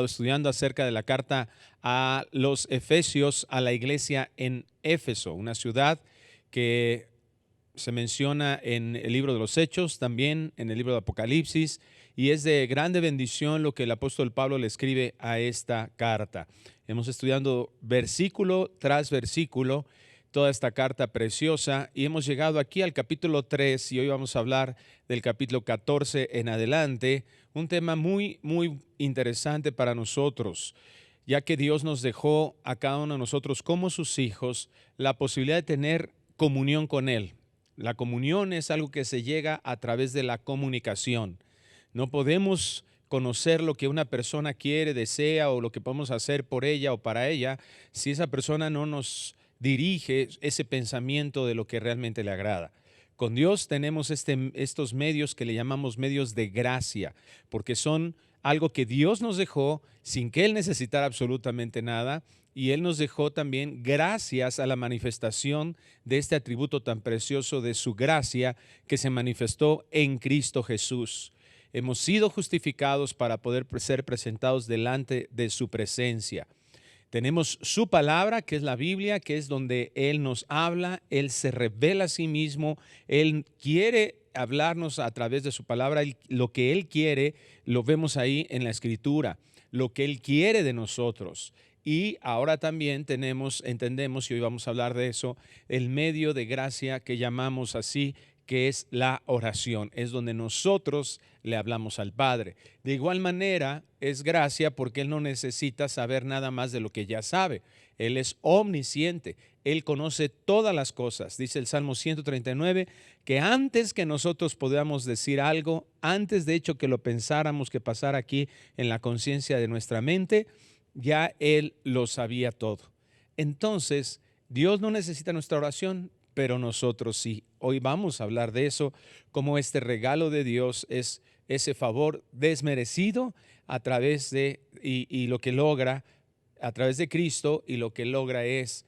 Estudiando acerca de la carta a los Efesios, a la iglesia en Éfeso, una ciudad que se menciona en el libro de los Hechos, también en el libro de Apocalipsis, y es de grande bendición lo que el apóstol Pablo le escribe a esta carta. Hemos estudiado versículo tras versículo toda esta carta preciosa y hemos llegado aquí al capítulo 3 y hoy vamos a hablar del capítulo 14 en adelante, un tema muy interesante para nosotros, ya que Dios nos dejó a cada uno de nosotros como sus hijos la posibilidad de tener comunión con Él. La comunión es algo que se llega a través de la comunicación. No podemos conocer lo que una persona quiere, desea o lo que podemos hacer por ella o para ella si esa persona no nos dirige ese pensamiento de lo que realmente le agrada. Con Dios tenemos estos medios que le llamamos medios de gracia, porque son algo que Dios nos dejó sin que Él necesitara absolutamente nada, y Él nos dejó también gracias a la manifestación de este atributo tan precioso de su gracia que se manifestó en Cristo Jesús. Hemos sido justificados para poder ser presentados delante de su presencia. Tenemos su palabra, que es la Biblia, que es donde Él nos habla, Él se revela a sí mismo, Él quiere hablarnos a través de su palabra, lo que Él quiere lo vemos ahí en la Escritura, lo que Él quiere de nosotros. Y ahora también entendemos, y hoy vamos a hablar de eso, el medio de gracia que llamamos así, que es la oración, es donde nosotros le hablamos al Padre. De igual manera, es gracia porque Él no necesita saber nada más de lo que ya sabe. Él es omnisciente, Él conoce todas las cosas. Dice el Salmo 139, que antes que nosotros podamos decir algo, antes de hecho que lo pensáramos que pasara aquí en la conciencia de nuestra mente, ya Él lo sabía todo. Entonces, Dios no necesita nuestra oración, pero nosotros sí. Hoy vamos a hablar de eso, cómo este regalo de Dios es ese favor desmerecido a través de, y lo que logra a través de Cristo, y lo que logra es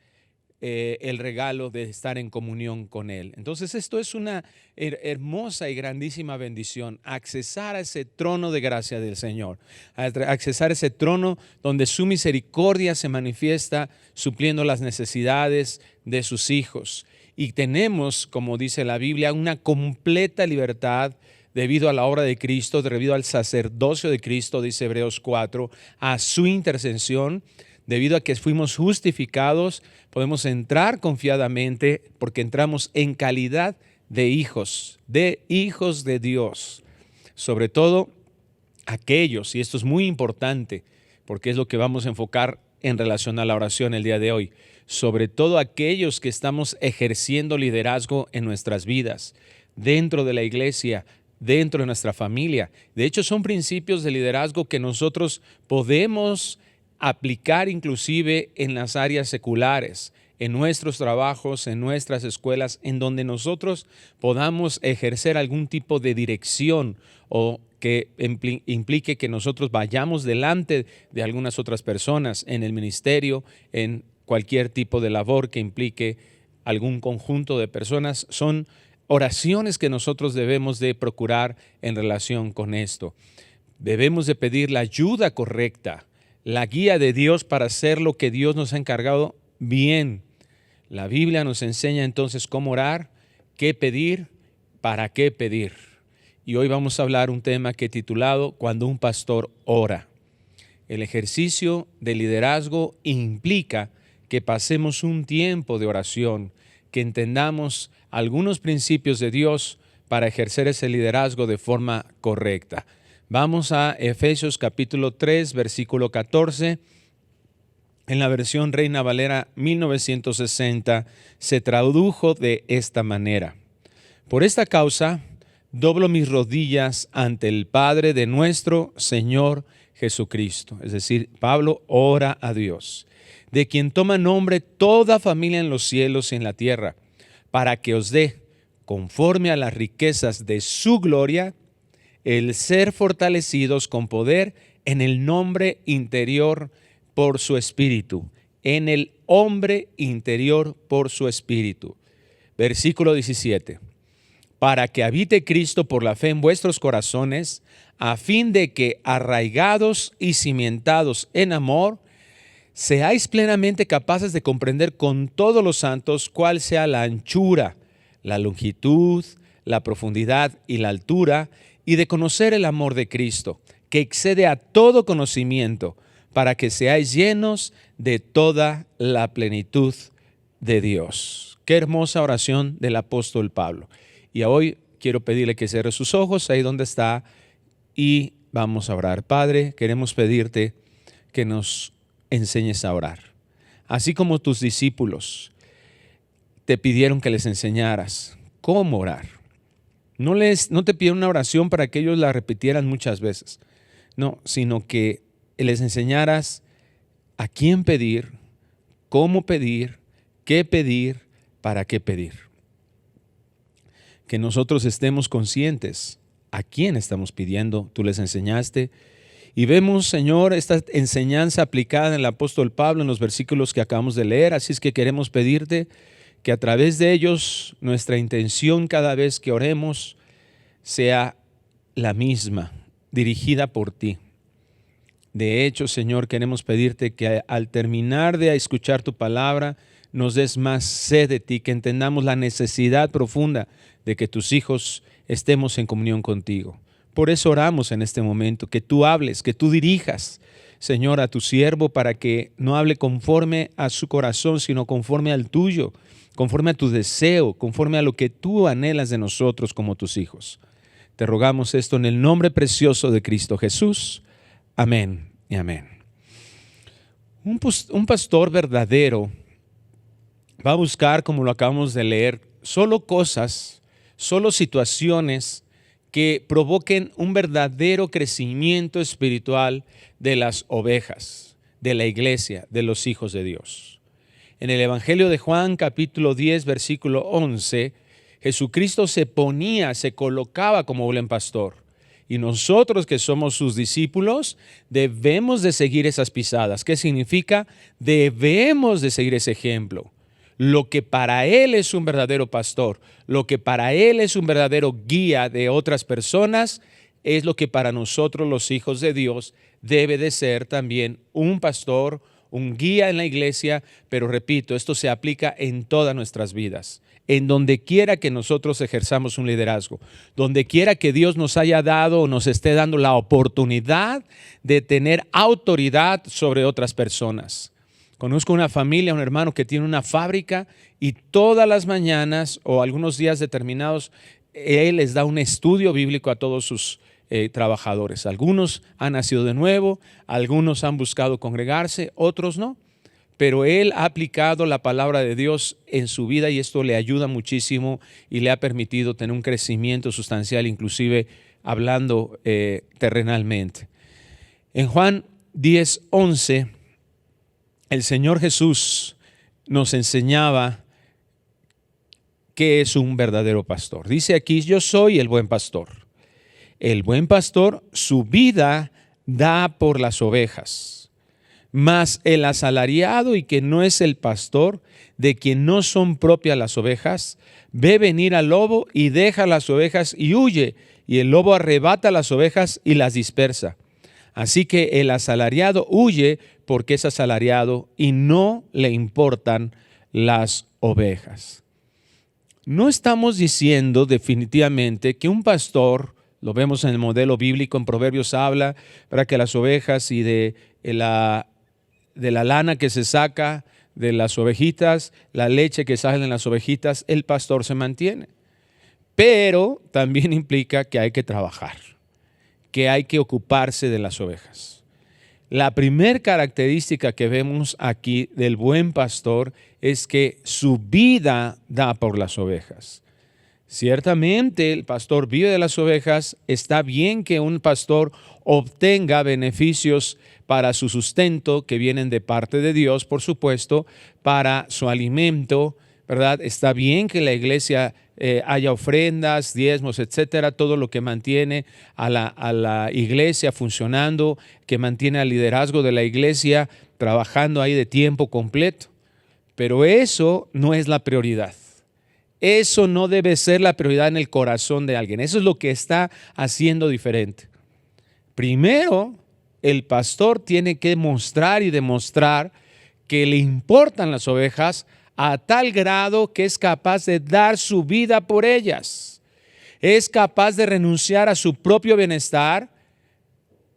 el regalo de estar en comunión con Él. Entonces esto es una hermosa y grandísima bendición, accesar a ese trono de gracia del Señor, accesar a ese trono donde su misericordia se manifiesta supliendo las necesidades de sus hijos. Y tenemos, como dice la Biblia, una completa libertad debido a la obra de Cristo, debido al sacerdocio de Cristo, dice Hebreos 4, a su intercesión. Debido a que fuimos justificados, podemos entrar confiadamente porque entramos en calidad de hijos de Dios. Sobre todo aquellos, y esto es muy importante porque es lo que vamos a enfocar en relación a la oración el día de hoy, sobre todo aquellos que estamos ejerciendo liderazgo en nuestras vidas, dentro de la iglesia, dentro de nuestra familia. De hecho, son principios de liderazgo que nosotros podemos aplicar inclusive en las áreas seculares, en nuestros trabajos, en nuestras escuelas, en donde nosotros podamos ejercer algún tipo de dirección o que implique que nosotros vayamos delante de algunas otras personas en el ministerio, en cualquier tipo de labor que implique algún conjunto de personas. Son oraciones que nosotros debemos de procurar en relación con esto. Debemos de pedir la ayuda correcta, la guía de Dios para hacer lo que Dios nos ha encargado bien. La Biblia nos enseña entonces cómo orar, qué pedir, para qué pedir. Y hoy vamos a hablar un tema que he titulado Cuando un pastor ora. El ejercicio de liderazgo implica que pasemos un tiempo de oración, que entendamos algunos principios de Dios para ejercer ese liderazgo de forma correcta. Vamos a Efesios capítulo 3, versículo 14. En la versión Reina Valera 1960 se tradujo de esta manera: por esta causa doblo mis rodillas ante el Padre de nuestro Señor Jesucristo. Es decir, Pablo ora a Dios, de quien toma nombre toda familia en los cielos y en la tierra, para que os dé, conforme a las riquezas de su gloria, el ser fortalecidos con poder en el hombre interior por su espíritu, en el hombre interior por su espíritu. Versículo 17. para que habite Cristo por la fe en vuestros corazones, a fin de que, arraigados y cimentados en amor, seáis plenamente capaces de comprender con todos los santos cuál sea la anchura, la longitud, la profundidad y la altura, y de conocer el amor de Cristo, que excede a todo conocimiento, para que seáis llenos de toda la plenitud de Dios. Qué hermosa oración del apóstol Pablo. Y hoy quiero pedirle que cierre sus ojos ahí donde está y vamos a orar. Padre, queremos pedirte que nos enseñes a orar. Así como tus discípulos te pidieron que les enseñaras cómo orar. No te pidieron una oración para que ellos la repitieran muchas veces. No, sino que les enseñaras a quién pedir, cómo pedir, qué pedir, para qué pedir. Que nosotros estemos conscientes a quién estamos pidiendo. Tú les enseñaste. Y vemos, Señor, esta enseñanza aplicada en el apóstol Pablo en los versículos que acabamos de leer. Así es que queremos pedirte que a través de ellos nuestra intención cada vez que oremos sea la misma, dirigida por ti. De hecho, Señor, queremos pedirte que al terminar de escuchar tu palabra, nos des más sed de ti, que entendamos la necesidad profunda de que tus hijos estemos en comunión contigo. Por eso oramos en este momento, que tú hables, que tú dirijas, Señor, a tu siervo para que no hable conforme a su corazón, sino conforme al tuyo, conforme a tu deseo, conforme a lo que tú anhelas de nosotros como tus hijos. Te rogamos esto en el nombre precioso de Cristo Jesús. Amén y amén. Un pastor verdadero va a buscar, como lo acabamos de leer, solo cosas, solo situaciones que provoquen un verdadero crecimiento espiritual de las ovejas, de la iglesia, de los hijos de Dios. En el Evangelio de Juan, capítulo 10, versículo 11, Jesucristo se colocaba como buen pastor. Y nosotros que somos sus discípulos debemos de seguir esas pisadas. ¿Qué significa? Debemos de seguir ese ejemplo. Lo que para Él es un verdadero pastor, lo que para Él es un verdadero guía de otras personas, es lo que para nosotros los hijos de Dios debe de ser también un pastor, un guía en la iglesia, pero repito, esto se aplica en todas nuestras vidas. En donde quiera que nosotros ejerzamos un liderazgo, donde quiera que Dios nos haya dado o nos esté dando la oportunidad de tener autoridad sobre otras personas. Conozco una familia, un hermano que tiene una fábrica y todas las mañanas o algunos días determinados, él les da un estudio bíblico a todos sus trabajadores. Algunos han nacido de nuevo, algunos han buscado congregarse, otros no. Pero él ha aplicado la palabra de Dios en su vida y esto le ayuda muchísimo y le ha permitido tener un crecimiento sustancial, inclusive hablando terrenalmente. En Juan 10:11, el Señor Jesús nos enseñaba qué es un verdadero pastor. Dice aquí, yo soy el buen pastor. El buen pastor su vida da por las ovejas. Mas el asalariado y que no es el pastor, de quien no son propias las ovejas, ve venir al lobo y deja las ovejas y huye, y el lobo arrebata las ovejas y las dispersa. Así que el asalariado huye porque es asalariado y no le importan las ovejas. No estamos diciendo definitivamente que un pastor, lo vemos en el modelo bíblico, en Proverbios habla, para que las ovejas y de la lana que se saca de las ovejitas, la leche que sale en las ovejitas, el pastor se mantiene. Pero también implica que hay que trabajar, que hay que ocuparse de las ovejas. La primera característica que vemos aquí del buen pastor es que su vida da por las ovejas. Ciertamente el pastor vive de las ovejas, está bien que un pastor obtenga beneficios para su sustento que vienen de parte de Dios, por supuesto, para su alimento, ¿verdad? Está bien que la iglesia haya ofrendas, diezmos, etcétera, todo lo que mantiene a la iglesia funcionando, que mantiene al liderazgo de la iglesia trabajando ahí de tiempo completo. Pero eso no es la prioridad. Eso no debe ser la prioridad en el corazón de alguien. Eso es lo que está haciendo diferente. Primero, el pastor tiene que mostrar y demostrar que le importan las ovejas a tal grado que es capaz de dar su vida por ellas. Es capaz de renunciar a su propio bienestar.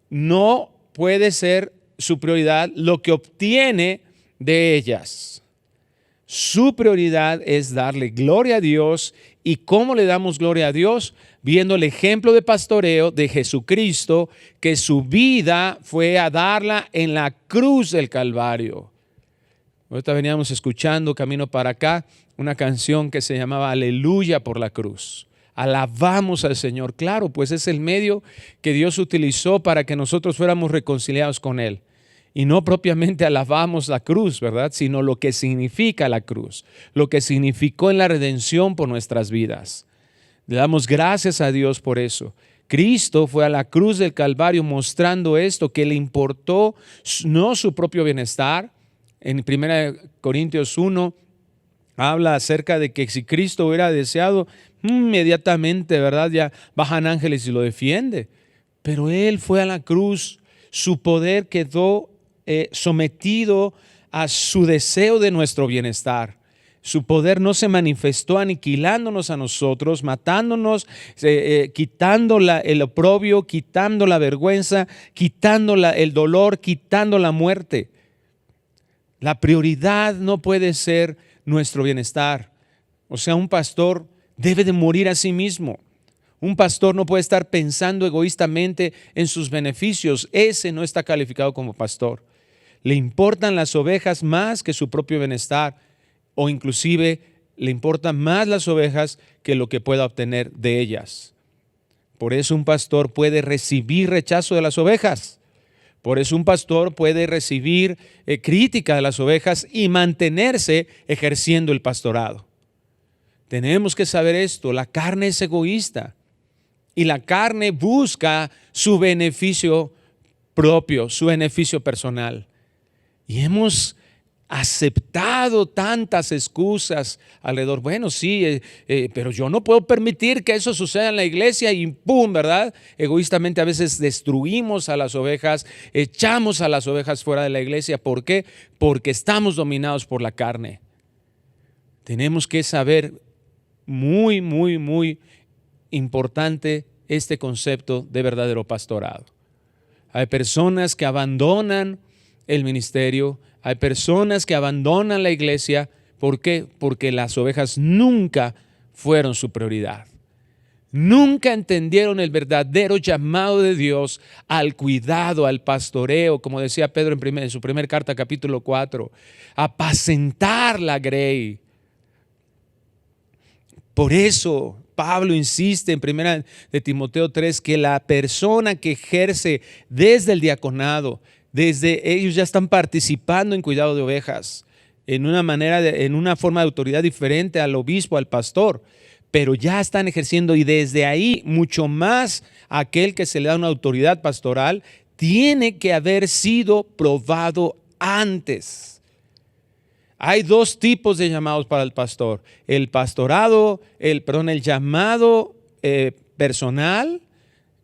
No puede ser su prioridad lo que obtiene de ellas. Su prioridad es darle gloria a Dios. ¿Y cómo le damos gloria a Dios? Viendo el ejemplo de pastoreo de Jesucristo, que su vida fue a darla en la cruz del Calvario. Ahorita veníamos escuchando camino para acá una canción que se llamaba Aleluya por la cruz. Alabamos al Señor. Claro, pues es el medio que Dios utilizó para que nosotros fuéramos reconciliados con Él. Y no propiamente alabamos la cruz, ¿verdad? Sino lo que significa la cruz, lo que significó en la redención por nuestras vidas. Le damos gracias a Dios por eso. Cristo fue a la cruz del Calvario mostrando esto, que le importó no su propio bienestar. En 1 Corintios 1 habla acerca de que si Cristo hubiera deseado, inmediatamente, ¿verdad? Ya bajan ángeles y lo defiende. Pero Él fue a la cruz, su poder quedó sometido a su deseo de nuestro bienestar. Su poder no se manifestó aniquilándonos a nosotros, matándonos, quitando el oprobio, quitando la vergüenza, quitando el dolor, quitando la muerte. La prioridad no puede ser nuestro bienestar. O sea, un pastor debe de morir a sí mismo. Un pastor no puede estar pensando egoístamente en sus beneficios. Ese no está calificado como pastor. Le importan las ovejas más que su propio bienestar, o inclusive le importan más las ovejas que lo que pueda obtener de ellas. Por eso un pastor puede recibir rechazo de las ovejas. Por eso un pastor puede recibir crítica de las ovejas y mantenerse ejerciendo el pastorado. Tenemos que saber esto. La carne es egoísta y la carne busca su beneficio propio, su beneficio personal. Y hemos aceptado tantas excusas alrededor. Bueno, sí, pero yo no puedo permitir que eso suceda en la iglesia y ¡pum!, ¿verdad? Egoístamente a veces destruimos a las ovejas, echamos a las ovejas fuera de la iglesia. ¿Por qué? Porque estamos dominados por la carne. Tenemos que saber muy, muy, muy importante este concepto de verdadero pastorado. Hay personas que abandonan el ministerio, hay personas que abandonan la iglesia. ¿Por qué? Porque las ovejas nunca fueron su prioridad. Nunca entendieron el verdadero llamado de Dios al cuidado, al pastoreo, como decía Pedro en su primera carta, capítulo 4, apacentar la grey. Por eso Pablo insiste en 1 de Timoteo 3 que la persona que ejerce desde el diaconado, desde ellos ya están participando en cuidado de ovejas, en una forma de autoridad diferente al obispo, al pastor, pero ya están ejerciendo, y desde ahí mucho más aquel que se le da una autoridad pastoral tiene que haber sido probado antes. Hay dos tipos de llamados para el pastor: el llamado personal,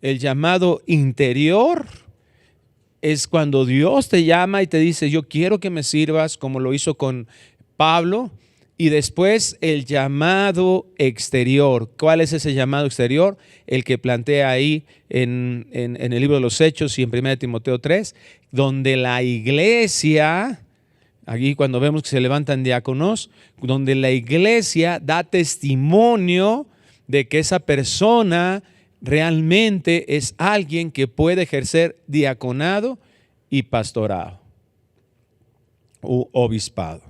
el llamado interior. Es cuando Dios te llama y te dice, yo quiero que me sirvas, como lo hizo con Pablo. Y después el llamado exterior. ¿Cuál es ese llamado exterior? El que plantea ahí en el libro de los Hechos y en 1 Timoteo 3, donde la iglesia, aquí cuando vemos que se levantan diáconos, donde la iglesia da testimonio de que esa persona realmente es alguien que puede ejercer diaconado y pastorado u obispado.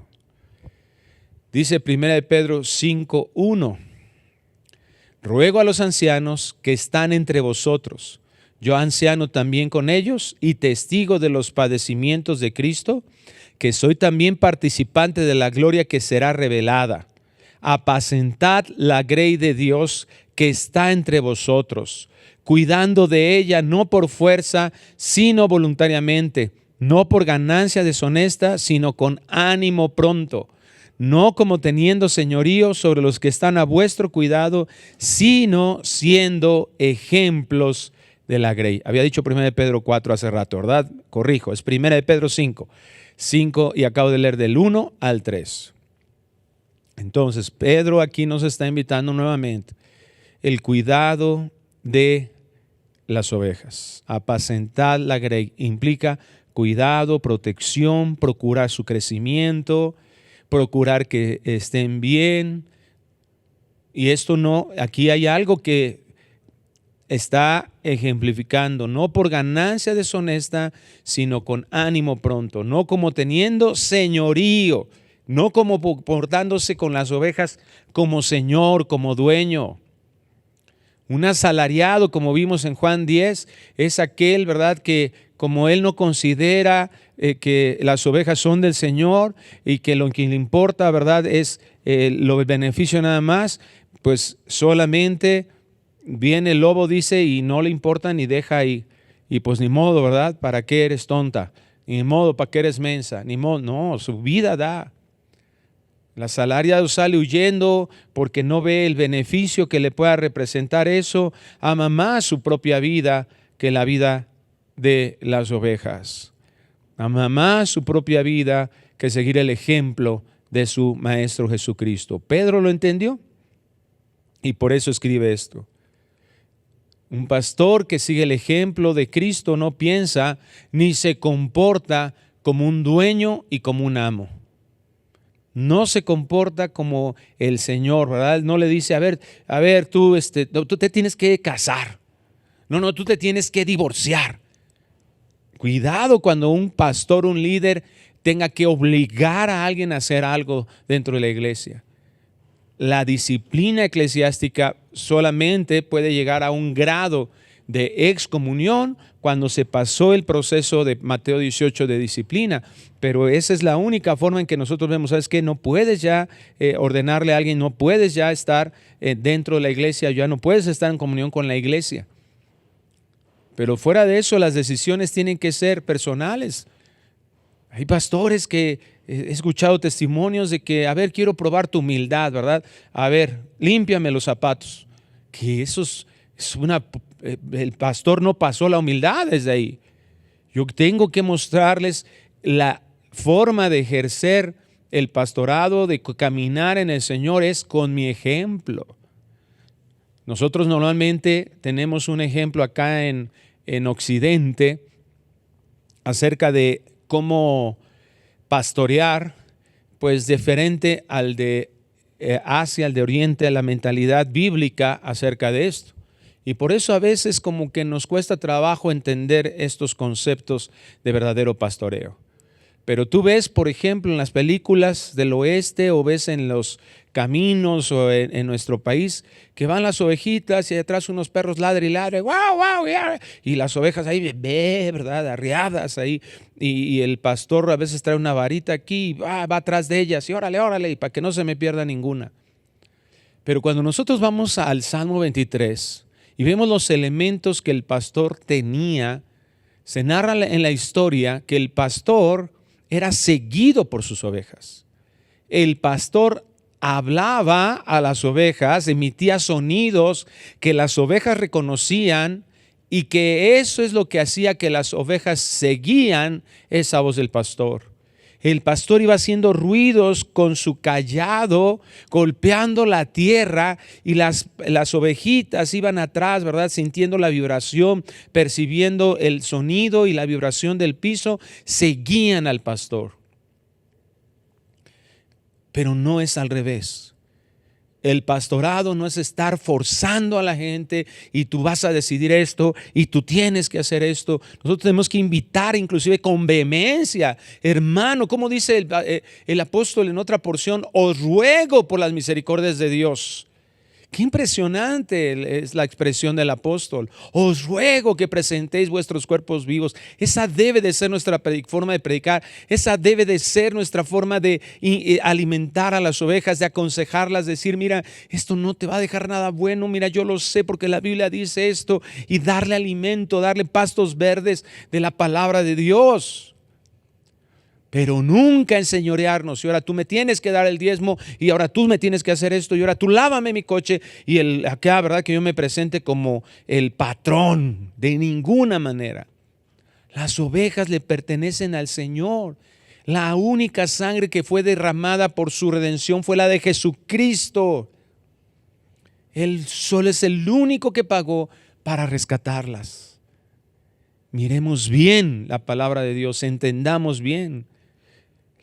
Dice 1 Pedro 5:1, ruego a los ancianos que están entre vosotros, yo anciano también con ellos y testigo de los padecimientos de Cristo, que soy también participante de la gloria que será revelada. Apacentad la grey de Dios que está entre vosotros, cuidando de ella no por fuerza, sino voluntariamente, no por ganancia deshonesta, sino con ánimo pronto, no como teniendo señorío sobre los que están a vuestro cuidado, sino siendo ejemplos de la grey. Había dicho 1 Pedro 4 hace rato, ¿verdad? Corrijo, es 1 Pedro 5 y acabo de leer del 1 al 3. Entonces, Pedro aquí nos está invitando nuevamente el cuidado de las ovejas. Apacentar la grey implica cuidado, protección, procurar su crecimiento, procurar que estén bien. Y esto no, aquí hay algo que está ejemplificando, no por ganancia deshonesta, sino con ánimo pronto, no como teniendo señorío, no como portándose con las ovejas como señor, como dueño. Un asalariado, como vimos en Juan 10, es aquel, ¿verdad?, que como él no considera que las ovejas son del Señor y que lo que le importa, ¿verdad?, es el beneficio nada más, pues solamente viene el lobo, dice, y no le importa ni deja ahí. Y pues ni modo, ¿verdad? ¿Para qué eres tonta? Ni modo, ¿para qué eres mensa? Ni modo, no, su vida da. El asalariado sale huyendo porque no ve el beneficio que le pueda representar eso. Ama más su propia vida que la vida de las ovejas. Ama más su propia vida que seguir el ejemplo de su Maestro Jesucristo. Pedro lo entendió y por eso escribe esto. Un pastor que sigue el ejemplo de Cristo no piensa ni se comporta como un dueño y como un amo. No se comporta como el Señor, ¿verdad? No le dice, a ver, tú te tienes que casar. No, tú te tienes que divorciar. Cuidado cuando un pastor, un líder, tenga que obligar a alguien a hacer algo dentro de la iglesia. La disciplina eclesiástica solamente puede llegar a un grado de excomunión cuando se pasó el proceso de Mateo 18 de disciplina, pero esa es la única forma en que nosotros vemos, ¿sabes qué? No puedes ya ordenarle a alguien, no puedes ya estar dentro de la iglesia, ya no puedes estar en comunión con la iglesia. Pero fuera de eso, las decisiones tienen que ser personales. Hay pastores que he escuchado testimonios de que, a ver, quiero probar tu humildad, ¿verdad? A ver, límpiame los zapatos. Que eso es el pastor no pasó la humildad desde ahí. Yo tengo que mostrarles la forma de ejercer el pastorado, de caminar en el Señor, es con mi ejemplo. Nosotros normalmente tenemos un ejemplo acá en Occidente acerca de cómo pastorear, pues diferente al de Asia, al de Oriente, la mentalidad bíblica acerca de esto. Y por eso a veces como que nos cuesta trabajo entender estos conceptos de verdadero pastoreo. Pero tú ves, por ejemplo, en las películas del oeste o ves en los caminos o en nuestro país que van las ovejitas y atrás unos perros ladran y ladran, wow, wow, y las ovejas ahí, ¿verdad? Arriadas ahí. Y el pastor a veces trae una varita aquí y va atrás de ellas y órale, y para que no se me pierda ninguna. Pero cuando nosotros vamos al Salmo 23 y vemos los elementos que el pastor tenía, se narra en la historia que el pastor era seguido por sus ovejas. El pastor hablaba a las ovejas, emitía sonidos que las ovejas reconocían y que eso es lo que hacía que las ovejas seguían esa voz del pastor. El pastor iba haciendo ruidos con su cayado, golpeando la tierra y las ovejitas iban atrás, ¿verdad? Sintiendo la vibración, percibiendo el sonido y la vibración del piso, seguían al pastor. Pero no es al revés. El pastorado no es estar forzando a la gente y tú vas a decidir esto y tú tienes que hacer esto. Nosotros tenemos que invitar inclusive con vehemencia. Hermano, como dice el apóstol en otra porción, os ruego por las misericordias de Dios. Qué impresionante es la expresión del apóstol. Os ruego que presentéis vuestros cuerpos vivos. Esa debe de ser nuestra forma de predicar. Esa debe de ser nuestra forma de alimentar a las ovejas, de aconsejarlas, decir, mira, esto no te va a dejar nada bueno. Mira, yo lo sé porque la Biblia dice esto. Y darle alimento, darle pastos verdes de la palabra de Dios. pero nunca enseñorearnos. Y ahora tú me tienes que dar el diezmo, y ahora tú me tienes que hacer esto, y ahora tú lávame mi coche, y acá, ¿verdad? Que yo me presente como el patrón. De ninguna manera. Las ovejas le pertenecen al Señor. La única sangre que fue derramada por su redención fue la de Jesucristo. Él solo es el único que pagó para rescatarlas. Miremos bien la palabra de Dios, entendamos bien.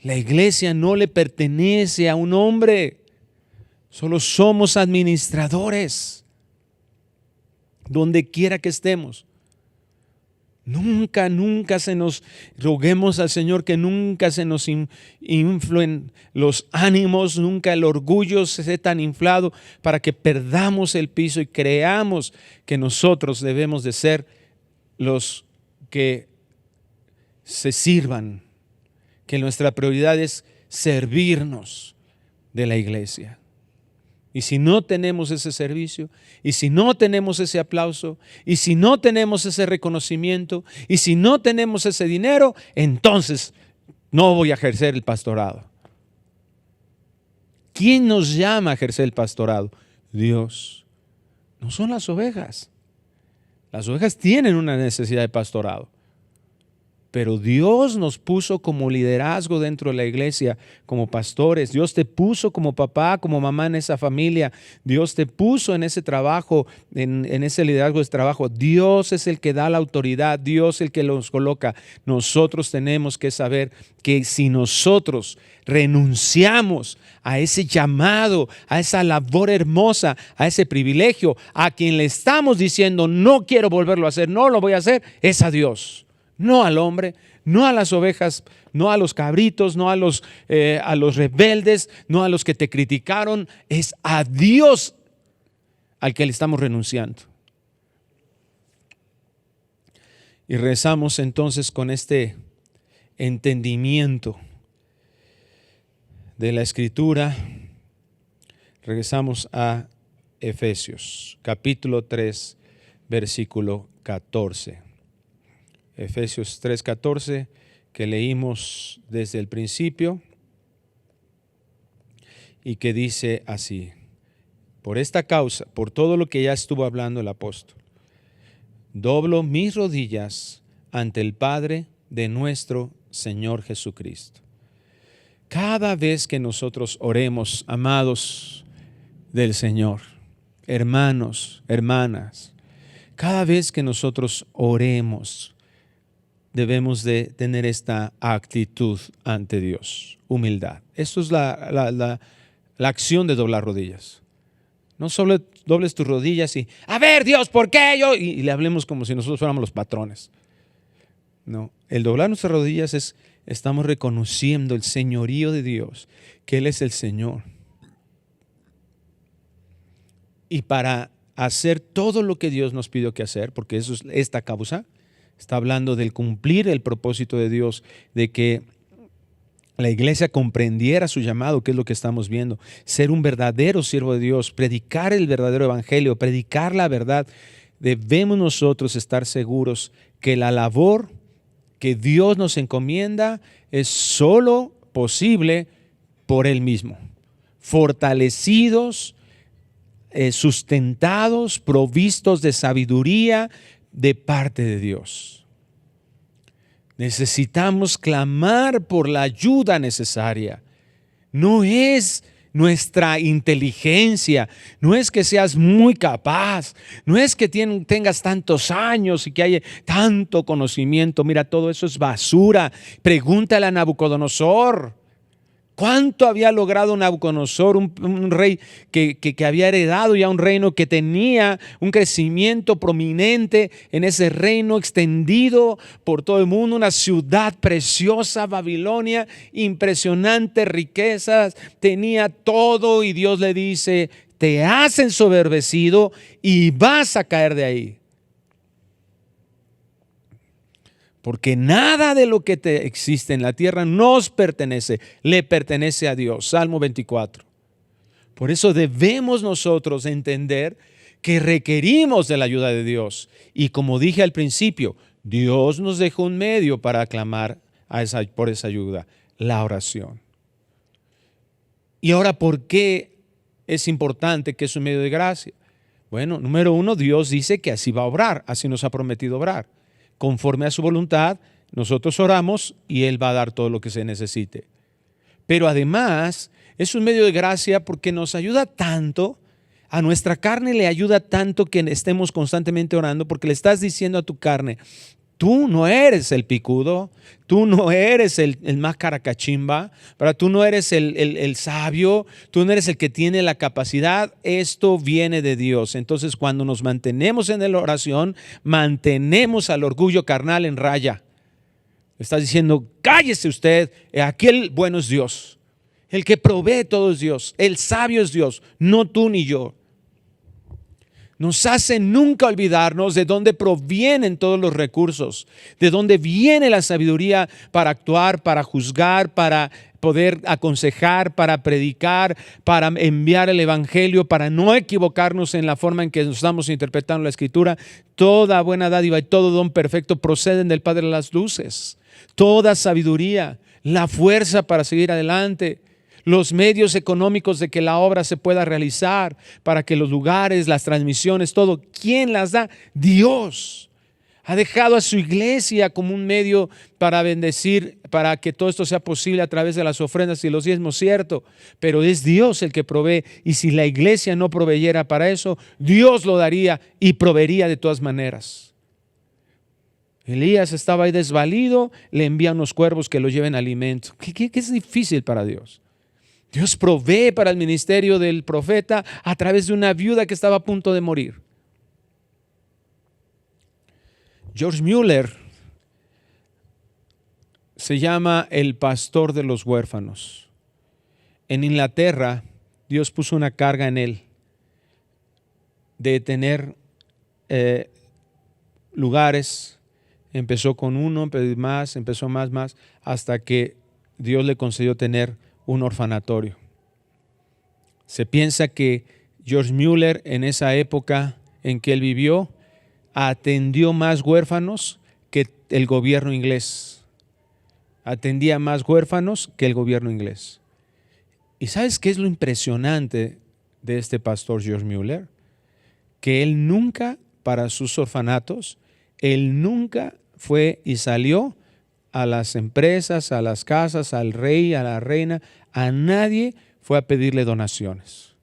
La iglesia no le pertenece a un hombre, solo somos administradores, donde quiera que estemos. Nunca roguemos al Señor que nunca se nos influen los ánimos, nunca el orgullo se esté tan inflado para que perdamos el piso y creamos que nosotros debemos de ser los que se sirvan, que nuestra prioridad es servirnos de la iglesia. Y si no tenemos ese servicio, y si no tenemos ese aplauso, y si no tenemos ese reconocimiento, y si no tenemos ese dinero, entonces no voy a ejercer el pastorado. ¿Quién nos llama a ejercer el pastorado? Dios. No son las ovejas. Las ovejas tienen una necesidad de pastorado. Pero Dios nos puso como liderazgo dentro de la iglesia, como pastores. Dios te puso como papá, como mamá en esa familia. Dios te puso en ese trabajo, en ese liderazgo de trabajo. Dios es el que da la autoridad, Dios es el que los coloca. Nosotros tenemos que saber que si nosotros renunciamos a ese llamado, a esa labor hermosa, a ese privilegio, a quien le estamos diciendo no quiero volverlo a hacer, no lo voy a hacer, es a Dios. No al hombre, no a las ovejas, no a los cabritos, no a los rebeldes, no a los que te criticaron. Es a Dios al que le estamos renunciando. Y rezamos entonces con este entendimiento de la Escritura. Regresamos a Efesios, capítulo 3, versículo 14. Efesios 3:14, que leímos desde el principio y que dice así: por esta causa, por todo lo que ya estuvo hablando el apóstol, doblo mis rodillas ante el Padre de nuestro Señor Jesucristo. Cada vez que nosotros oremos, amados del Señor, hermanos, hermanas, cada vez que nosotros oremos, debemos de tener esta actitud ante Dios, humildad. Esto es la acción de doblar rodillas. No solo dobles tus rodillas y, a ver Dios, ¿por qué yo? Y le hablemos como si nosotros fuéramos los patrones. No, el doblar nuestras rodillas es, estamos reconociendo el señorío de Dios, que Él es el Señor. Y para hacer todo lo que Dios nos pidió que hacer, porque eso es esta causa, está hablando del cumplir el propósito de Dios, de que la iglesia comprendiera su llamado, que es lo que estamos viendo, ser un verdadero siervo de Dios, predicar el verdadero evangelio, predicar la verdad. Debemos nosotros estar seguros que la labor que Dios nos encomienda es solo posible por Él mismo, fortalecidos, sustentados, provistos de sabiduría de parte de Dios. Necesitamos clamar por la ayuda necesaria. No es nuestra inteligencia, no es que seas muy capaz, no es que tengas tantos años y que haya tanto conocimiento. Mira, todo eso es basura. Pregúntale a Nabucodonosor. ¿Cuánto había logrado Nabucodonosor, un rey que había heredado ya un reino, que tenía un crecimiento prominente en ese reino extendido por todo el mundo, una ciudad preciosa, Babilonia, impresionantes riquezas, tenía todo, y Dios le dice: te has ensoberbecido y vas a caer de ahí. Porque nada de lo que te existe en la tierra nos pertenece, le pertenece a Dios. Salmo 24. Por eso debemos nosotros entender que requerimos de la ayuda de Dios. Y como dije al principio, Dios nos dejó un medio para clamar por esa ayuda, la oración. Y ahora, ¿por qué es importante que es un medio de gracia? Bueno, número uno, Dios dice que así va a obrar, así nos ha prometido obrar. Conforme a su voluntad, nosotros oramos y Él va a dar todo lo que se necesite. Pero además, es un medio de gracia porque nos ayuda tanto, a nuestra carne le ayuda tanto que estemos constantemente orando, porque le estás diciendo a tu carne: tú no eres el picudo, tú no eres el más caracachimba, tú no eres el sabio, tú no eres el que tiene la capacidad, esto viene de Dios. Entonces, cuando nos mantenemos en la oración, mantenemos al orgullo carnal en raya. Estás diciendo: cállese usted, aquí el bueno es Dios, el que provee todo es Dios, el sabio es Dios, no tú ni yo. Nos hace nunca olvidarnos de dónde provienen todos los recursos, de dónde viene la sabiduría para actuar, para juzgar, para poder aconsejar, para predicar, para enviar el evangelio, para no equivocarnos en la forma en que estamos interpretando la escritura. Toda buena dádiva y todo don perfecto proceden del Padre de las luces. Toda sabiduría, la fuerza para seguir adelante, los medios económicos de que la obra se pueda realizar, para que los lugares, las transmisiones, todo, ¿quién las da? Dios. Ha dejado a su iglesia como un medio para bendecir, para que todo esto sea posible a través de las ofrendas y los diezmos, cierto, pero es Dios el que provee, y si la iglesia no proveyera para eso, Dios lo daría y proveería de todas maneras. Elías estaba ahí desvalido, le envían unos cuervos que lo lleven alimento. ¿Qué es difícil para Dios? Dios provee para el ministerio del profeta a través de una viuda que estaba a punto de morir. George Mueller se llama el pastor de los huérfanos. En Inglaterra, Dios puso una carga en él de tener lugares. Empezó con uno, empezó más, hasta que Dios le concedió tener un orfanatorio. Se piensa que George Mueller, en esa época en que él vivió, atendió más huérfanos que el gobierno inglés. Atendía más huérfanos que el gobierno inglés. ¿Y sabes qué es lo impresionante de este pastor George Mueller? Que él nunca, para sus orfanatos, él nunca fue y salió a las empresas, a las casas, al rey, a la reina, a nadie fue a pedirle donaciones.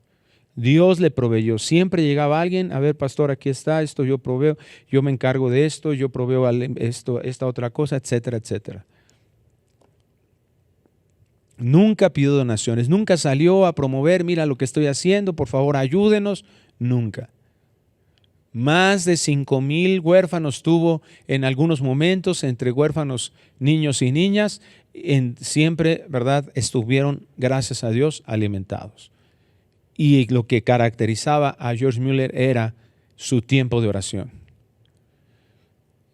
Dios le proveyó. Siempre llegaba alguien: a ver, pastor, aquí está, esto yo proveo, yo me encargo de esto, yo proveo esta otra cosa, etcétera, etcétera. Nunca pidió donaciones, nunca salió a promover: mira lo que estoy haciendo, por favor ayúdenos, nunca. Más de 5,000 huérfanos tuvo en algunos momentos, entre huérfanos, niños y niñas, siempre, ¿verdad?, estuvieron, gracias a Dios, alimentados. Y lo que caracterizaba a George Mueller era su tiempo de oración.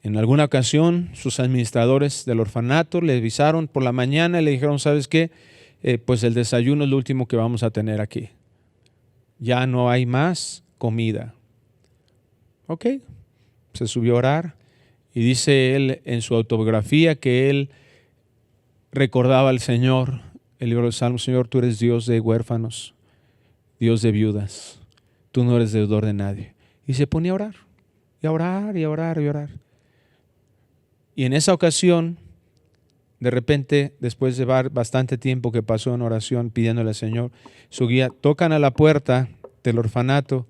En alguna ocasión, sus administradores del orfanato le avisaron por la mañana y le dijeron: ¿sabes qué? Pues el desayuno es lo último que vamos a tener aquí. Ya no hay más comida. Ok, se subió a orar y dice él en su autobiografía que él recordaba al Señor, el libro de Salmos: Señor, tú eres Dios de huérfanos, Dios de viudas, tú no eres deudor de nadie. Y se ponía a orar, y a orar, y a orar, y a orar. Y en esa ocasión, de repente, después de bastante tiempo que pasó en oración pidiéndole al Señor, su guía, tocan a la puerta del orfanato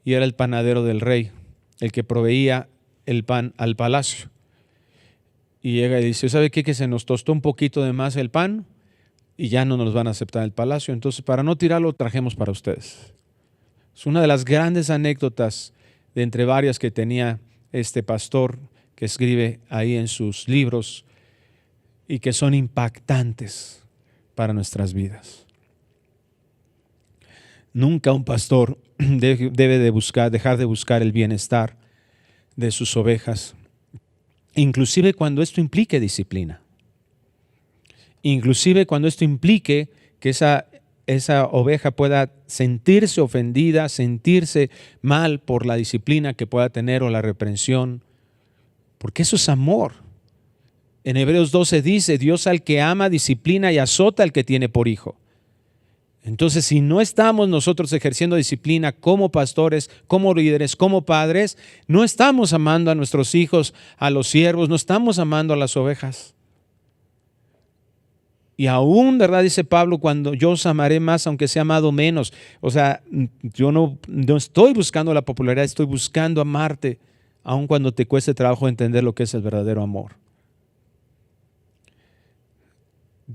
y era el panadero del rey, el que proveía el pan al palacio. Y llega y dice: ¿sabe qué? Que se nos tostó un poquito de más el pan y ya no nos van a aceptar el palacio. Entonces, para no tirarlo, trajemos para ustedes. Es una de las grandes anécdotas de entre varias que tenía este pastor, que escribe ahí en sus libros y que son impactantes para nuestras vidas. Nunca un pastor debe dejar de buscar el bienestar de sus ovejas, inclusive cuando esto implique disciplina. Inclusive cuando esto implique que esa oveja pueda sentirse ofendida, sentirse mal por la disciplina que pueda tener o la reprensión, porque eso es amor. En Hebreos 12 dice, Dios al que ama disciplina y azota al que tiene por hijo. Entonces, si no estamos nosotros ejerciendo disciplina como pastores, como líderes, como padres, no estamos amando a nuestros hijos, a los siervos, no estamos amando a las ovejas. Y aún, ¿verdad? Dice Pablo, cuando yo os amaré más, aunque sea amado menos. O sea, yo no estoy buscando la popularidad, estoy buscando amarte, aun cuando te cueste trabajo entender lo que es el verdadero amor.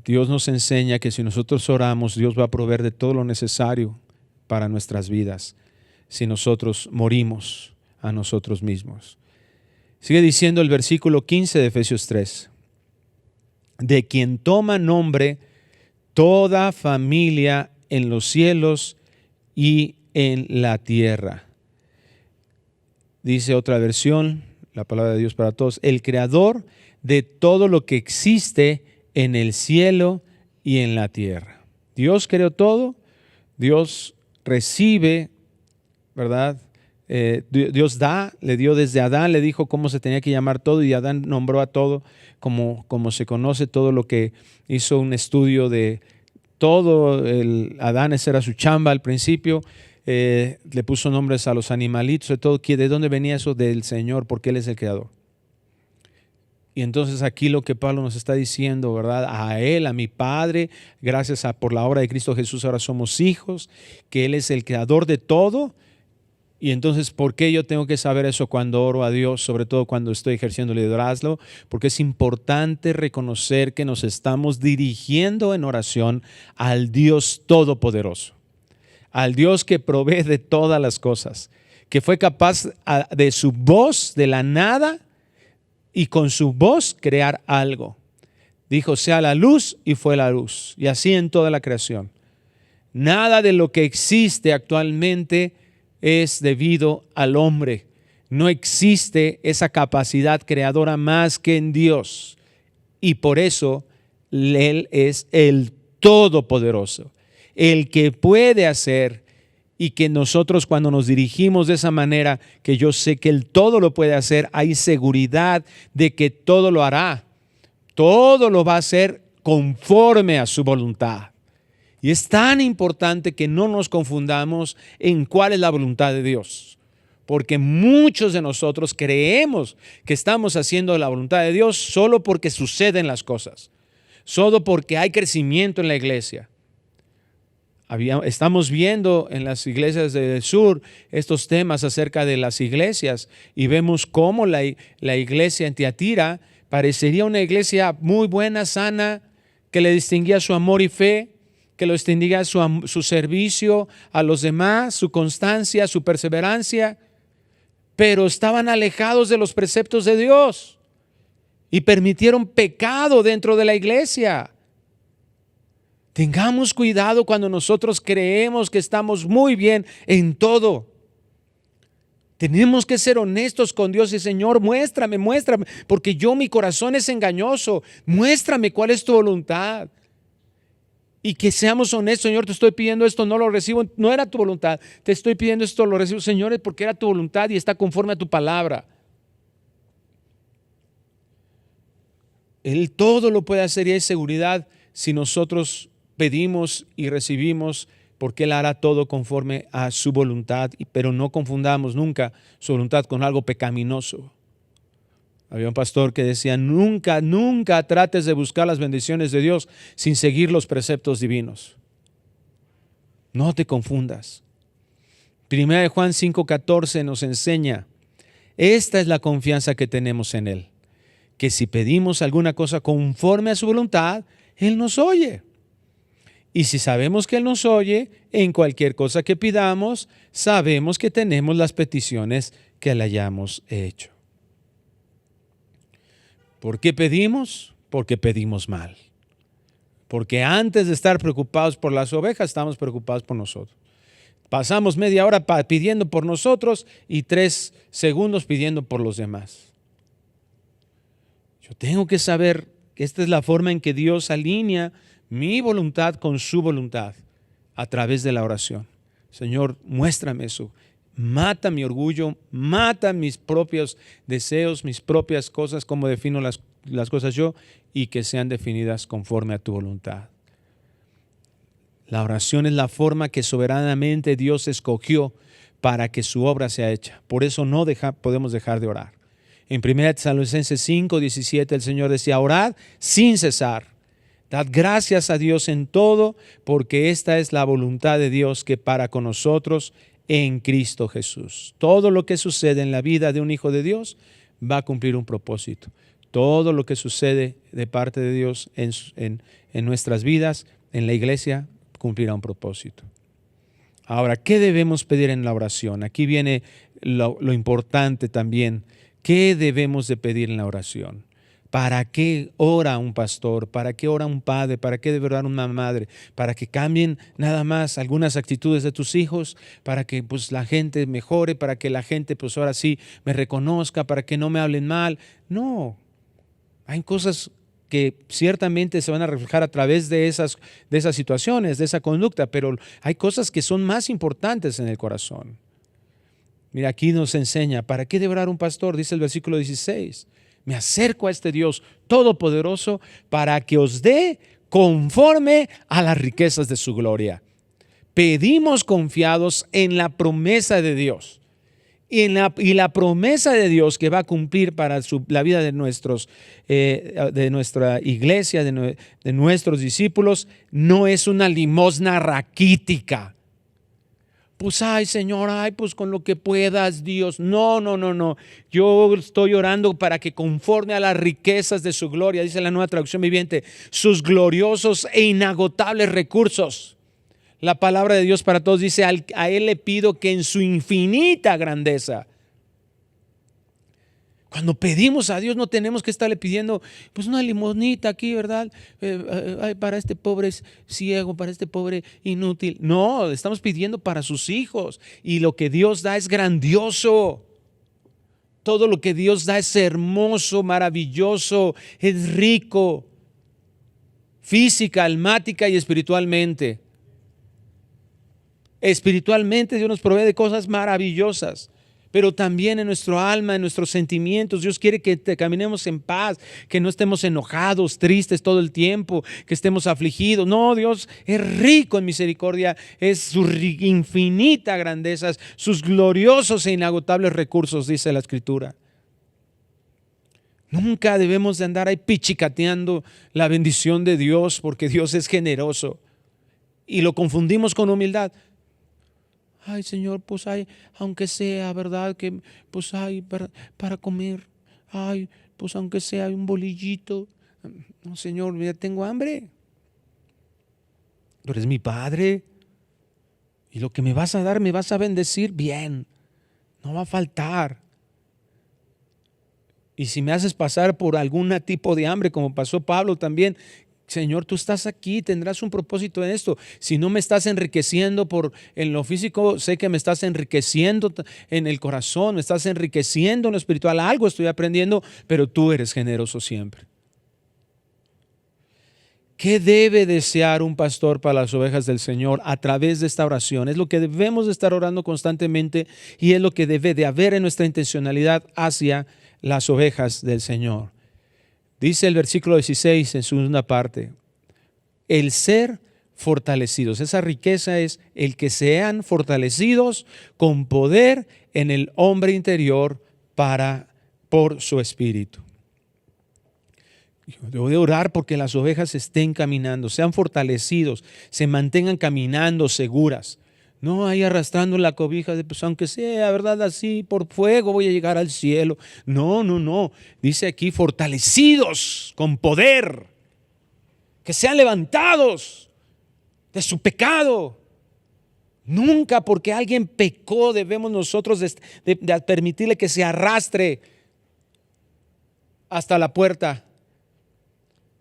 Dios nos enseña que si nosotros oramos, Dios va a proveer de todo lo necesario para nuestras vidas, si nosotros morimos a nosotros mismos. Sigue diciendo el versículo 15 de Efesios 3. De quien toma nombre toda familia en los cielos y en la tierra. Dice otra versión, la palabra de Dios para todos, el creador de todo lo que existe en el cielo y en la tierra. Dios creó todo, Dios recibe, ¿verdad? Dios da, le dio desde Adán, le dijo cómo se tenía que llamar todo y Adán nombró a todo como se conoce, todo lo que hizo un estudio de todo. Adán, esa era su chamba al principio, le puso nombres a los animalitos, de todo. ¿De dónde venía eso? Del Señor, porque Él es el creador. Y entonces aquí lo que Pablo nos está diciendo, ¿verdad? A Él, a mi Padre, gracias por la obra de Cristo Jesús, ahora somos hijos, que Él es el creador de todo. Y entonces, ¿por qué yo tengo que saber eso cuando oro a Dios, sobre todo cuando estoy ejerciendo liderazgo? Porque es importante reconocer que nos estamos dirigiendo en oración al Dios Todopoderoso, al Dios que provee de todas las cosas, que fue capaz de su voz, de la nada, y con su voz crear algo. Dijo, sea la luz, y fue la luz. Y así en toda la creación. Nada de lo que existe actualmente es debido al hombre. No existe esa capacidad creadora más que en Dios. Y por eso Él es el Todopoderoso, el que puede hacer, y que nosotros cuando nos dirigimos de esa manera, que yo sé que Él todo lo puede hacer, hay seguridad de que todo lo hará. Todo lo va a hacer conforme a su voluntad. Y es tan importante que no nos confundamos en cuál es la voluntad de Dios. Porque muchos de nosotros creemos que estamos haciendo la voluntad de Dios solo porque suceden las cosas. Solo porque hay crecimiento en la iglesia. Estamos viendo en las iglesias del sur estos temas acerca de las iglesias y vemos cómo la iglesia en Tiatira parecería una iglesia muy buena, sana, que le distinguía su amor y fe, que lo distinguía su servicio a los demás, su constancia, su perseverancia, pero estaban alejados de los preceptos de Dios y permitieron pecado dentro de la iglesia. Tengamos cuidado cuando nosotros creemos que estamos muy bien en todo. Tenemos que ser honestos con Dios y Señor, muéstrame, porque mi corazón es engañoso. Muéstrame cuál es tu voluntad. Y que seamos honestos, Señor, te estoy pidiendo esto, no lo recibo, no era tu voluntad. Te estoy pidiendo esto, lo recibo, Señor, porque era tu voluntad y está conforme a tu palabra. Él todo lo puede hacer y hay seguridad si nosotros pedimos y recibimos, porque Él hará todo conforme a su voluntad, pero no confundamos nunca su voluntad con algo pecaminoso. Había un pastor que decía, nunca trates de buscar las bendiciones de Dios sin seguir los preceptos divinos. No te confundas. Primera de Juan 5:14 nos enseña, esta es la confianza que tenemos en Él, que si pedimos alguna cosa conforme a su voluntad, Él nos oye. Y si sabemos que Él nos oye, en cualquier cosa que pidamos, sabemos que tenemos las peticiones que le hayamos hecho. ¿Por qué pedimos? Porque pedimos mal. Porque antes de estar preocupados por las ovejas, estamos preocupados por nosotros. Pasamos media hora pidiendo por nosotros y 3 segundos pidiendo por los demás. Yo tengo que saber que esta es la forma en que Dios alinea mi voluntad con su voluntad a través de la oración. Señor, muéstrame eso. Mata mi orgullo, mata mis propios deseos, mis propias cosas, como defino las cosas yo y que sean definidas conforme a tu voluntad. La oración es la forma que soberanamente Dios escogió para que su obra sea hecha. Por eso no podemos dejar de orar. En 1 Tesalonicenses 5:17 el Señor decía, orad sin cesar. Dad gracias a Dios en todo, porque esta es la voluntad de Dios que para con nosotros en Cristo Jesús. Todo lo que sucede en la vida de un hijo de Dios va a cumplir un propósito. Todo lo que sucede de parte de Dios en nuestras vidas, en la iglesia, cumplirá un propósito. Ahora, ¿qué debemos pedir en la oración? Aquí viene lo importante también. ¿Qué debemos de pedir en la oración? ¿Para qué ora un pastor? ¿Para qué ora un padre? ¿Para qué debe orar una madre? ¿Para que cambien nada más algunas actitudes de tus hijos? ¿Para que pues la gente mejore? ¿Para que la gente pues ahora sí me reconozca? ¿Para que no me hablen mal? No. Hay cosas que ciertamente se van a reflejar a través de esas situaciones, de esa conducta, pero hay cosas que son más importantes en el corazón. Mira, aquí nos enseña, ¿para qué debe orar un pastor? Dice el versículo 16. Me acerco a este Dios todopoderoso para que os dé conforme a las riquezas de su gloria. Pedimos confiados en la promesa de Dios. Y la promesa de Dios que va a cumplir para la vida de nuestra iglesia, de nuestros discípulos, no es una limosna raquítica. Pues ay Señor, ay pues con lo que puedas Dios. No. Yo estoy orando para que conforme a las riquezas de su gloria, dice la Nueva Traducción Viviente, sus gloriosos e inagotables recursos. La palabra de Dios para todos dice, a Él le pido que en su infinita grandeza. Cuando pedimos a Dios no tenemos que estarle pidiendo pues una limonita aquí, ¿verdad? Para este pobre ciego, para este pobre inútil. No, estamos pidiendo para sus hijos y lo que Dios da es grandioso. Todo lo que Dios da es hermoso, maravilloso, es rico, física, almática y espiritualmente. Espiritualmente Dios nos provee de cosas maravillosas, pero también en nuestro alma, en nuestros sentimientos. Dios quiere que caminemos en paz, que no estemos enojados, tristes todo el tiempo, que estemos afligidos. No, Dios es rico en misericordia, es su infinita grandeza, sus gloriosos e inagotables recursos, dice la Escritura. Nunca debemos de andar ahí pichicateando la bendición de Dios, porque Dios es generoso y lo confundimos con humildad. Ay Señor, pues hay, aunque sea, ¿verdad? Que pues hay para comer. Ay, pues aunque sea un bolillito. No Señor, ya tengo hambre. Tú eres mi Padre. Y lo que me vas a dar, me vas a bendecir bien. No va a faltar. Y si me haces pasar por algún tipo de hambre, como pasó Pablo también, Señor, tú estás aquí, tendrás un propósito en esto. Si no me estás enriqueciendo en lo físico, sé que me estás enriqueciendo en el corazón, me estás enriqueciendo en lo espiritual. Algo estoy aprendiendo, pero tú eres generoso siempre. ¿Qué debe desear un pastor para las ovejas del Señor a través de esta oración? Es lo que debemos de estar orando constantemente y es lo que debe de haber en nuestra intencionalidad hacia las ovejas del Señor. Dice el versículo 16 en su segunda parte, el ser fortalecidos. Esa riqueza es el que sean fortalecidos con poder en el hombre interior por su espíritu. Debo de orar porque las ovejas estén caminando, sean fortalecidos, se mantengan caminando seguras. No ahí arrastrando la cobija de, pues aunque sea, ¿verdad? Así por fuego voy a llegar al cielo. No. Dice aquí fortalecidos con poder. Que sean levantados de su pecado. Nunca porque alguien pecó debemos nosotros de permitirle que se arrastre hasta la puerta.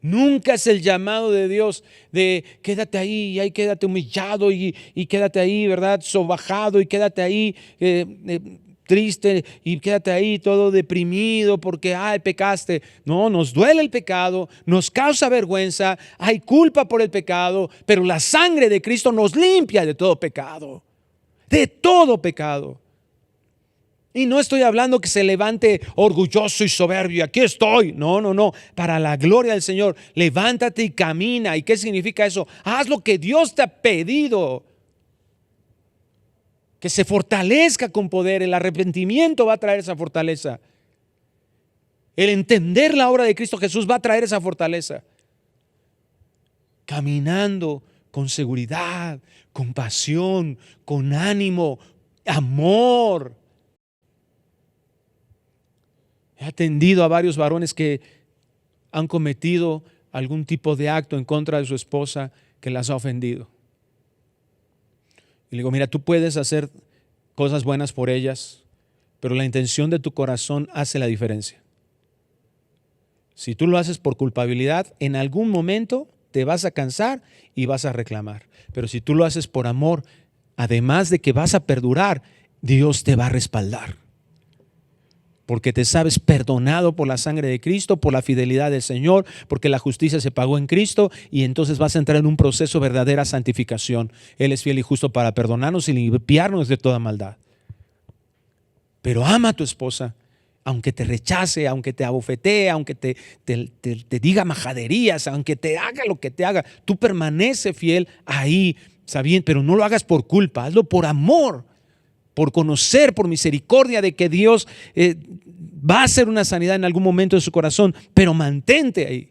Nunca es el llamado de Dios de quédate ahí y ahí quédate humillado y quédate ahí, ¿verdad? Sobajado y quédate ahí triste y quédate ahí todo deprimido porque pecaste. No, nos duele el pecado, nos causa vergüenza, hay culpa por el pecado, pero la sangre de Cristo nos limpia de todo pecado, de todo pecado. Y no estoy hablando que se levante orgulloso y soberbio. Aquí estoy. No, no, no. Para la gloria del Señor, levántate y camina. ¿Y qué significa eso? Haz lo que Dios te ha pedido. Que se fortalezca con poder. El arrepentimiento va a traer esa fortaleza. El entender la obra de Cristo Jesús va a traer esa fortaleza. Caminando con seguridad, con pasión, con ánimo, amor. He atendido a varios varones que han cometido algún tipo de acto en contra de su esposa que las ha ofendido. Y le digo, mira, tú puedes hacer cosas buenas por ellas, pero la intención de tu corazón hace la diferencia. Si tú lo haces por culpabilidad, en algún momento te vas a cansar y vas a reclamar. Pero si tú lo haces por amor, además de que vas a perdurar, Dios te va a respaldar. Porque te sabes perdonado por la sangre de Cristo, por la fidelidad del Señor, porque la justicia se pagó en Cristo, y entonces vas a entrar en un proceso de verdadera santificación. Él es fiel y justo para perdonarnos y limpiarnos de toda maldad. Pero ama a tu esposa, aunque te rechace, aunque te abofetee, aunque te diga majaderías, aunque te haga lo que te haga, tú permanece fiel ahí, sabiendo, pero no lo hagas por culpa, hazlo por amor. Por conocer, por misericordia de que Dios va a hacer una sanidad en algún momento de su corazón, pero mantente ahí.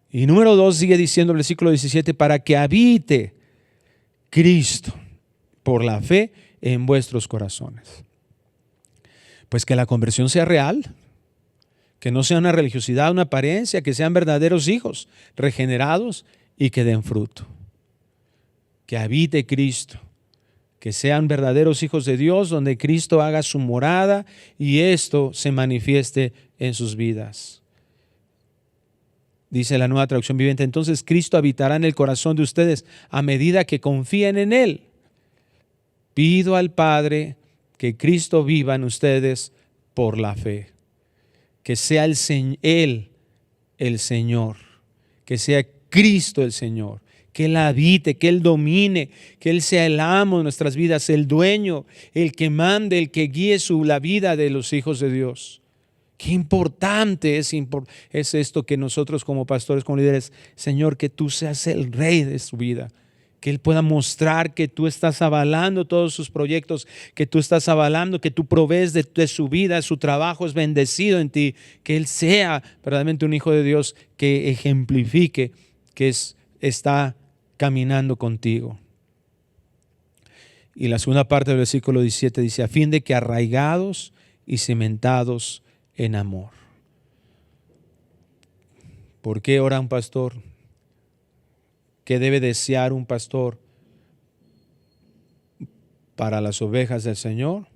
Y número 2 sigue diciendo el versículo 17, para que habite Cristo por la fe en vuestros corazones. Pues que la conversión sea real, que no sea una religiosidad, una apariencia, que sean verdaderos hijos, regenerados y que den fruto. Que habite Cristo. Que sean verdaderos hijos de Dios, donde Cristo haga su morada y esto se manifieste en sus vidas. Dice la Nueva Traducción Viviente, entonces Cristo habitará en el corazón de ustedes a medida que confíen en Él. Pido al Padre que Cristo viva en ustedes por la fe. Que sea Él el Señor, que sea Cristo el Señor. Que Él habite, que Él domine, que Él sea el amo de nuestras vidas, el dueño, el que mande, el que guíe la vida de los hijos de Dios. Qué importante es esto que nosotros como pastores, como líderes, Señor, que tú seas el rey de su vida. Que Él pueda mostrar que tú estás avalando todos sus proyectos, que tú estás avalando, que tú provees de su vida, su trabajo es bendecido en ti. Que Él sea verdaderamente un hijo de Dios que ejemplifique que está caminando contigo. Y la segunda parte del versículo 17 dice, a fin de que arraigados y cimentados en amor. ¿Por qué ora un pastor? ¿Qué debe desear un pastor para las ovejas del Señor?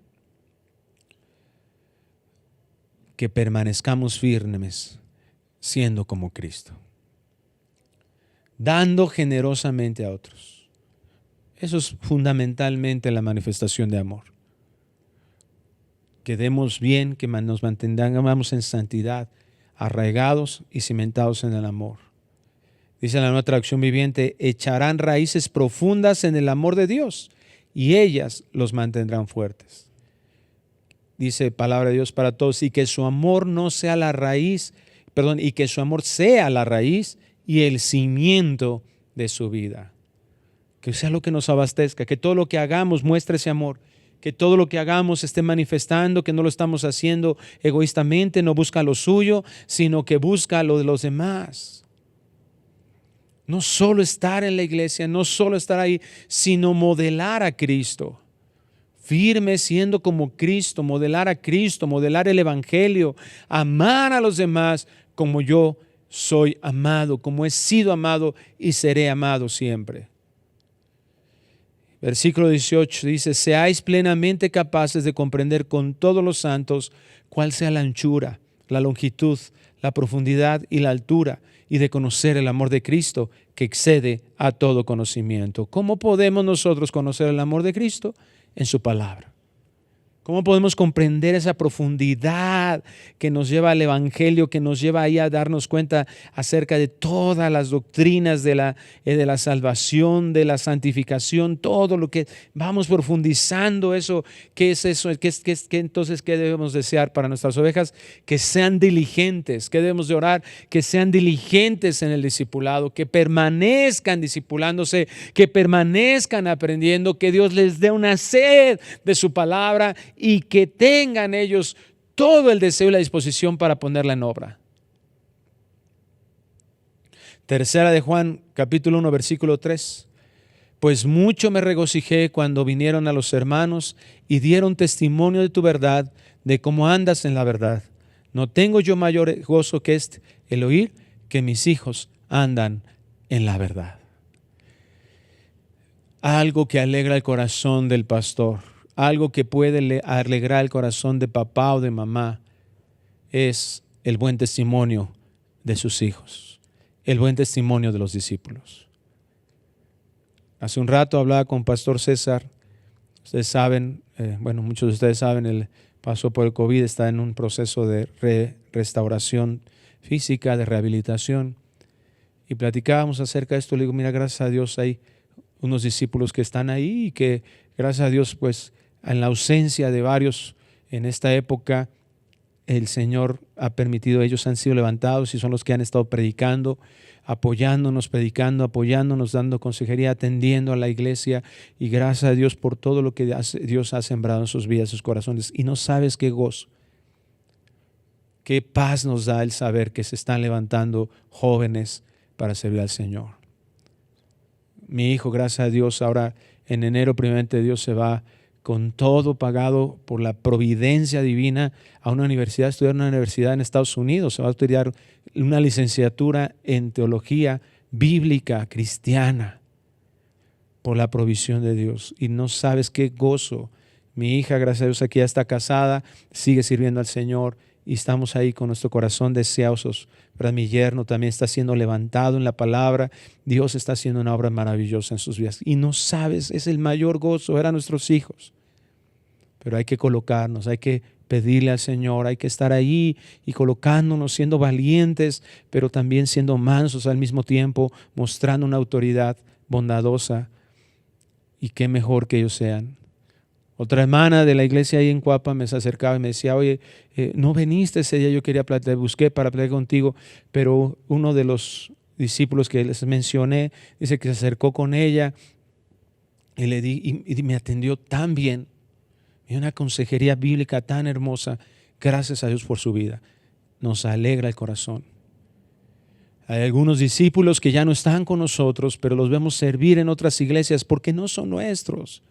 Que permanezcamos firmes siendo como Cristo. Dando generosamente a otros. Eso es fundamentalmente la manifestación de amor. Que demos bien, que nos mantengamos en santidad, arraigados y cimentados en el amor. Dice la Nueva Traducción Viviente, echarán raíces profundas en el amor de Dios y ellas los mantendrán fuertes. Dice palabra de Dios para todos, y que su amor no sea la raíz, y que su amor sea la raíz y el cimiento de su vida. Que sea lo que nos abastezca, que todo lo que hagamos muestre ese amor, que todo lo que hagamos esté manifestando, que no lo estamos haciendo egoístamente, no busca lo suyo, sino que busca lo de los demás. No solo estar en la iglesia, no solo estar ahí, sino modelar a Cristo. Firme siendo como Cristo, modelar a Cristo, modelar el Evangelio, amar a los demás como yo soy amado, como he sido amado y seré amado siempre. Versículo 18 dice, seáis plenamente capaces de comprender con todos los santos cuál sea la anchura, la longitud, la profundidad y la altura, y de conocer el amor de Cristo que excede a todo conocimiento. ¿Cómo podemos nosotros conocer el amor de Cristo? En su palabra. ¿Cómo podemos comprender esa profundidad que nos lleva al Evangelio, que nos lleva ahí a darnos cuenta acerca de todas las doctrinas de la salvación, de la santificación, todo lo que vamos profundizando eso? ¿Qué es eso? Entonces, ¿qué debemos desear para nuestras ovejas? Que sean diligentes. ¿Qué debemos de orar? Que sean diligentes en el discipulado, que permanezcan discipulándose, que permanezcan aprendiendo, que Dios les dé una sed de su palabra y que tengan ellos todo el deseo y la disposición para ponerla en obra. Tercera de Juan, capítulo 1, versículo 3. Pues mucho me regocijé cuando vinieron a los hermanos y dieron testimonio de tu verdad, de cómo andas en la verdad. No tengo yo mayor gozo que el oír que mis hijos andan en la verdad. Algo que alegra el corazón del pastor, algo que puede alegrar el corazón de papá o de mamá, es el buen testimonio de sus hijos, el buen testimonio de los discípulos. Hace un rato hablaba con Pastor César. Ustedes saben, muchos de ustedes saben, él pasó por el COVID, está en un proceso de restauración física, de rehabilitación. Y platicábamos acerca de esto. Le digo, mira, gracias a Dios hay unos discípulos que están ahí y que gracias a Dios, pues, en la ausencia de varios en esta época, el Señor ha permitido, ellos han sido levantados y son los que han estado predicando, apoyándonos, predicando, apoyándonos, dando consejería, atendiendo a la iglesia, y gracias a Dios por todo lo que Dios ha sembrado en sus vidas, sus corazones. Y no sabes qué gozo, qué paz nos da el saber que se están levantando jóvenes para servir al Señor. Mi hijo, gracias a Dios, ahora en enero, primeramente Dios, se va con todo pagado por la providencia divina a una universidad, a estudiar en una universidad en Estados Unidos. Se va a estudiar una licenciatura en teología bíblica cristiana por la provisión de Dios. Y no sabes qué gozo. Mi hija, gracias a Dios, aquí ya está casada, sigue sirviendo al Señor y estamos ahí con nuestro corazón deseosos. Pero mi yerno también está siendo levantado en la palabra. Dios está haciendo una obra maravillosa en sus vidas. Y no sabes, es el mayor gozo ver a nuestros hijos. Pero hay que colocarnos, hay que pedirle al Señor, hay que estar ahí y colocándonos, siendo valientes, pero también siendo mansos al mismo tiempo, mostrando una autoridad bondadosa. Y qué mejor que ellos sean. Otra hermana de la iglesia ahí en Cuapa me se acercaba y me decía, oye, no viniste ese día, yo quería platicar, busqué para platicar contigo, pero uno de los discípulos que les mencioné, dice que se acercó con ella y le di, y me atendió tan bien, y una consejería bíblica tan hermosa. Gracias a Dios por su vida. Nos alegra el corazón. Hay algunos discípulos que ya no están con nosotros, pero los vemos servir en otras iglesias porque no son nuestros.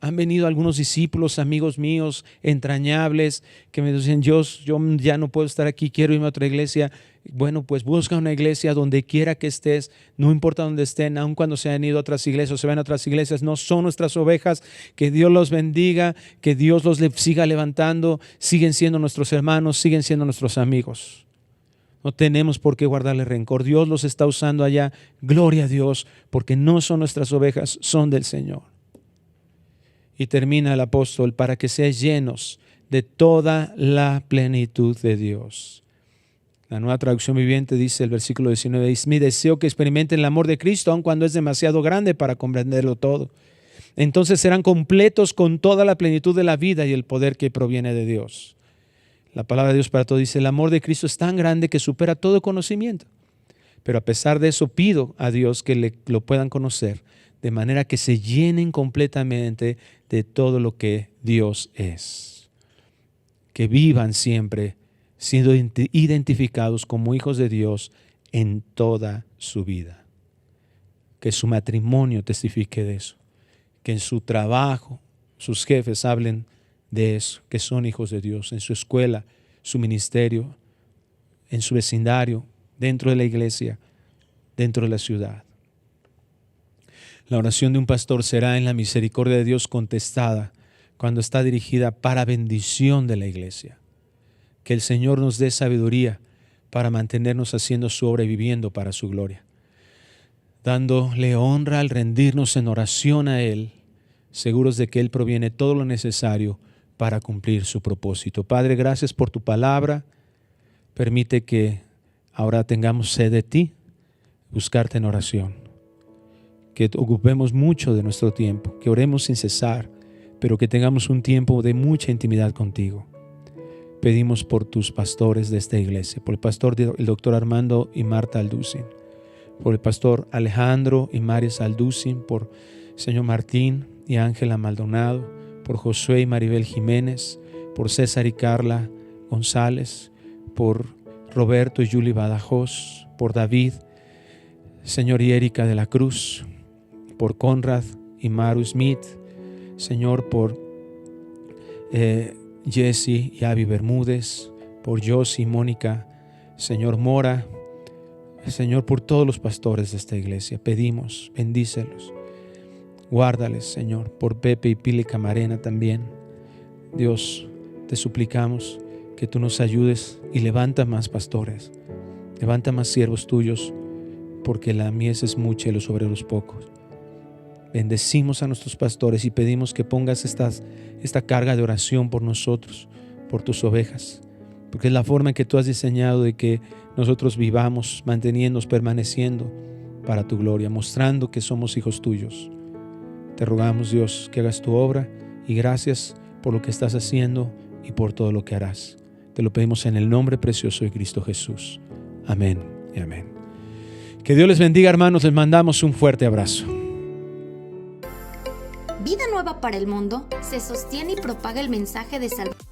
Han venido algunos discípulos, amigos míos, entrañables, que me dicen, yo ya no puedo estar aquí, quiero irme a otra iglesia. Bueno, pues busca una iglesia donde quiera que estés, no importa dónde estén, aun cuando se han ido a otras iglesias o se van a otras iglesias, no son nuestras ovejas. Que Dios los bendiga, que Dios los siga levantando, siguen siendo nuestros hermanos, siguen siendo nuestros amigos. No tenemos por qué guardarle rencor. Dios los está usando allá, gloria a Dios, porque no son nuestras ovejas, son del Señor. Y termina el apóstol, para que seáis llenos de toda la plenitud de Dios. La Nueva Traducción Viviente dice, el versículo 19, es mi deseo que experimenten el amor de Cristo, aun cuando es demasiado grande para comprenderlo todo. Entonces serán completos con toda la plenitud de la vida y el poder que proviene de Dios. La palabra de Dios para todos dice, el amor de Cristo es tan grande que supera todo conocimiento. Pero a pesar de eso pido a Dios que lo puedan conocer, de manera que se llenen completamente de todo lo que Dios es. Que vivan siempre siendo identificados como hijos de Dios en toda su vida. Que su matrimonio testifique de eso. Que en su trabajo sus jefes hablen de eso, que son hijos de Dios. En su escuela, su ministerio, en su vecindario, dentro de la iglesia, dentro de la ciudad. La oración de un pastor será en la misericordia de Dios contestada cuando está dirigida para bendición de la iglesia. Que el Señor nos dé sabiduría para mantenernos haciendo su obra y viviendo para su gloria. Dándole honra al rendirnos en oración a Él, seguros de que Él proviene todo lo necesario para cumplir su propósito. Padre, gracias por tu palabra. Permite que ahora tengamos sed de ti, buscarte en oración. Que ocupemos mucho de nuestro tiempo, que oremos sin cesar, pero que tengamos un tiempo de mucha intimidad contigo. Pedimos por tus pastores de esta iglesia, por el pastor, el doctor Armando y Marta Alducin, por el pastor Alejandro y Maris Alducin, por señor Martín y Ángela Maldonado, por Josué y Maribel Jiménez, por César y Carla González, por Roberto y Julie Badajoz, por David, Señor, y Erika de la Cruz, por Conrad y Maru Smith, Señor, por Jesse y Abby Bermúdez, por Josie y Mónica, Señor Mora, Señor, por todos los pastores de esta iglesia. Pedimos, bendícelos, guárdales, Señor, por Pepe y Pili Camarena también. Dios, te suplicamos que tú nos ayudes y levanta más pastores, levanta más siervos tuyos, porque la mies es mucha y los obreros pocos. Bendecimos a nuestros pastores y pedimos que pongas esta carga de oración por nosotros, por tus ovejas, porque es la forma en que tú has diseñado de que nosotros vivamos, manteniéndonos, permaneciendo para tu gloria, mostrando que somos hijos tuyos. Te rogamos, Dios, que hagas tu obra, y gracias por lo que estás haciendo y por todo lo que harás. Te lo pedimos en el nombre precioso de Cristo Jesús. Amén y amén. Que Dios les bendiga, hermanos. Les mandamos un fuerte abrazo. Vida Nueva para el Mundo se sostiene y propaga el mensaje de salvación